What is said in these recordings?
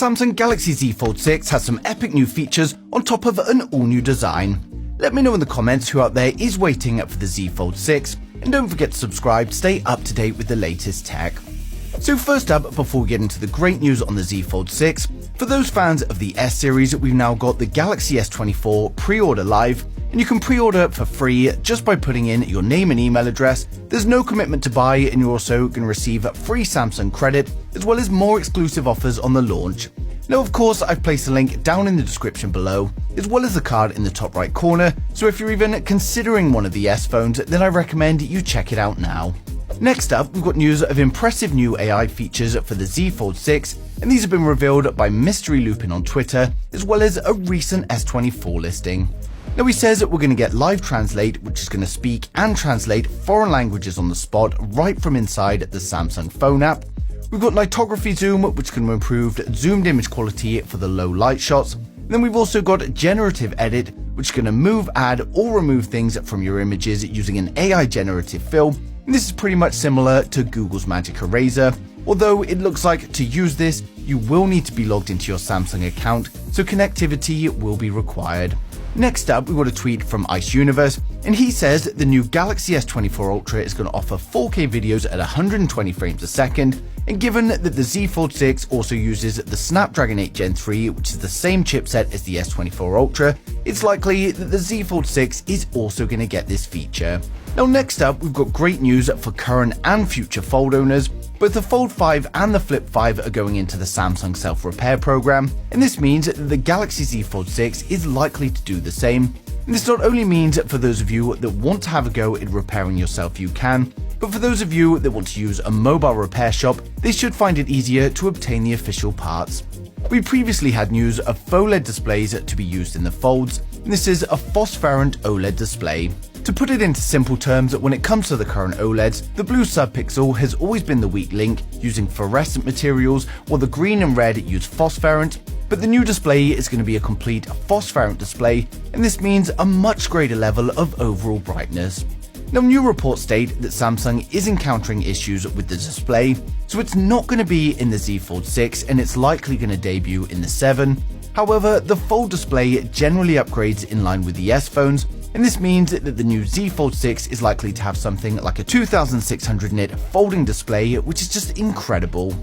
Samsung Galaxy Z Fold 6 has some epic new features on top of an all-new design. Let me know in the comments who out there is waiting for the Z Fold 6, and don't forget to subscribe to stay up to date with the latest tech. So first up, before we get into the great news on the Z Fold 6, for those fans of the S series, we've now got the Galaxy S24 pre-order live, and you can pre-order for free just by putting in your name and email address. There's no commitment to buy, and you're also going to receive free Samsung credit, as well as more exclusive offers on the launch. Now, of course, I've placed a link down in the description below, as well as the card in the top right corner, so if you're even considering one of the S phones, then I recommend you check it out now. Next up, we've got news of impressive new AI features for the Z Fold 6, and these have been revealed by Mystery Lupin on Twitter, as well as a recent S24 listing. Now, he says that we're going to get Live Translate, which is going to speak and translate foreign languages on the spot right from inside the Samsung phone app. We've got Nightography Zoom, which is going to improve zoomed image quality for the low light shots. And then we've also got Generative Edit, which is going to move, add, or remove things from your images using an AI generative fill. And this is pretty much similar to Google's Magic Eraser, although it looks like to use this, you will need to be logged into your Samsung account, so connectivity will be required. Next up, we got a tweet from Ice Universe, and he says the new Galaxy S24 Ultra is going to offer 4K videos at 120 frames a second, and given that the Z Fold 6 also uses the Snapdragon 8 Gen 3, which is the same chipset as the S24 Ultra, it's likely that the Z Fold 6 is also going to get this feature. Now, next up, we've got great news for current and future Fold owners. Both the Fold 5 and the Flip 5 are going into the Samsung self-repair program, and this means that the Galaxy Z Fold 6 is likely to do the same. And this not only means for those of you that want to have a go at repairing yourself, you can, but for those of you that want to use a mobile repair shop, they should find it easier to obtain the official parts. We previously had news of OLED displays to be used in the Folds, and this is a phosphorescent OLED display. To put it into simple terms, when it comes to the current OLEDs, the blue subpixel has always been the weak link, using fluorescent materials, while the green and red use phosphorescent. But the new display is going to be a complete phosphorescent display, and this means a much greater level of overall brightness. Now, new reports state that Samsung is encountering issues with the display, so it's not going to be in the Z Fold 6, and it's likely going to debut in the 7. However, the Fold display generally upgrades in line with the S phones, and this means that the new Z Fold 6 is likely to have something like a 2600 nit folding display, which is just incredible.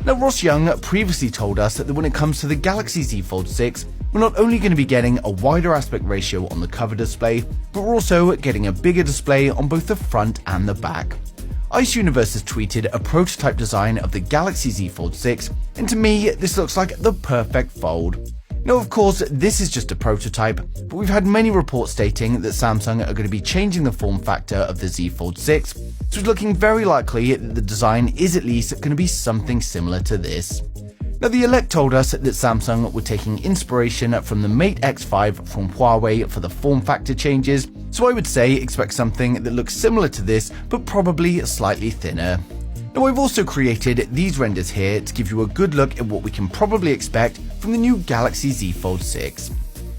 Now, Ross Young previously told us that when it comes to the Galaxy Z Fold 6, we're not only going to be getting a wider aspect ratio on the cover display, but we're also getting a bigger display on both the front and the back. Ice Universe has tweeted a prototype design of the Galaxy Z Fold 6, and to me, this looks like the perfect fold. Now, of course, this is just a prototype, but we've had many reports stating that Samsung are going to be changing the form factor of the Z Fold 6, so it's looking very likely that the design is at least going to be something similar to this. Now, the Elect told us that Samsung were taking inspiration from the Mate X5 from Huawei for the form factor changes, so I would say expect something that looks similar to this, but probably slightly thinner. Now, I've also created these renders here to give you a good look at what we can probably expect from the new Galaxy Z Fold 6.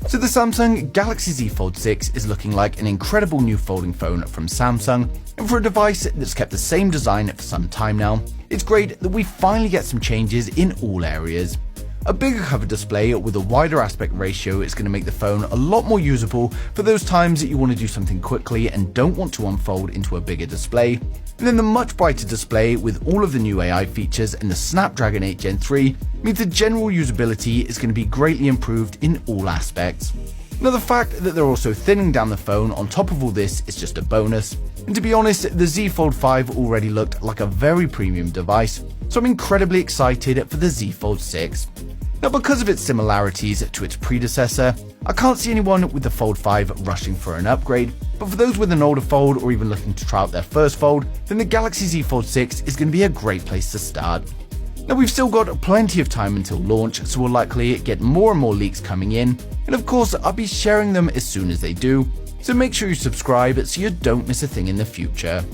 So the Samsung Galaxy Z Fold 6 is looking like an incredible new folding phone from Samsung, and for a device that's kept the same design for some time now, it's great that we finally get some changes in all areas. A bigger cover display with a wider aspect ratio is going to make the phone a lot more usable for those times that you want to do something quickly and don't want to unfold into a bigger display. And then the much brighter display with all of the new AI features and the Snapdragon 8 Gen 3 means the general usability is going to be greatly improved in all aspects. Now, the fact that they're also thinning down the phone on top of all this is just a bonus. And to be honest, the Z Fold 5 already looked like a very premium device, so I'm incredibly excited for the Z Fold 6. Now, because of its similarities to its predecessor, I can't see anyone with the Fold 5 rushing for an upgrade, but for those with an older Fold or even looking to try out their first Fold, then the Galaxy Z Fold 6 is going to be a great place to start. Now, we've still got plenty of time until launch, so we'll likely get more and more leaks coming in, and of course I'll be sharing them as soon as they do, so make sure you subscribe so you don't miss a thing in the future.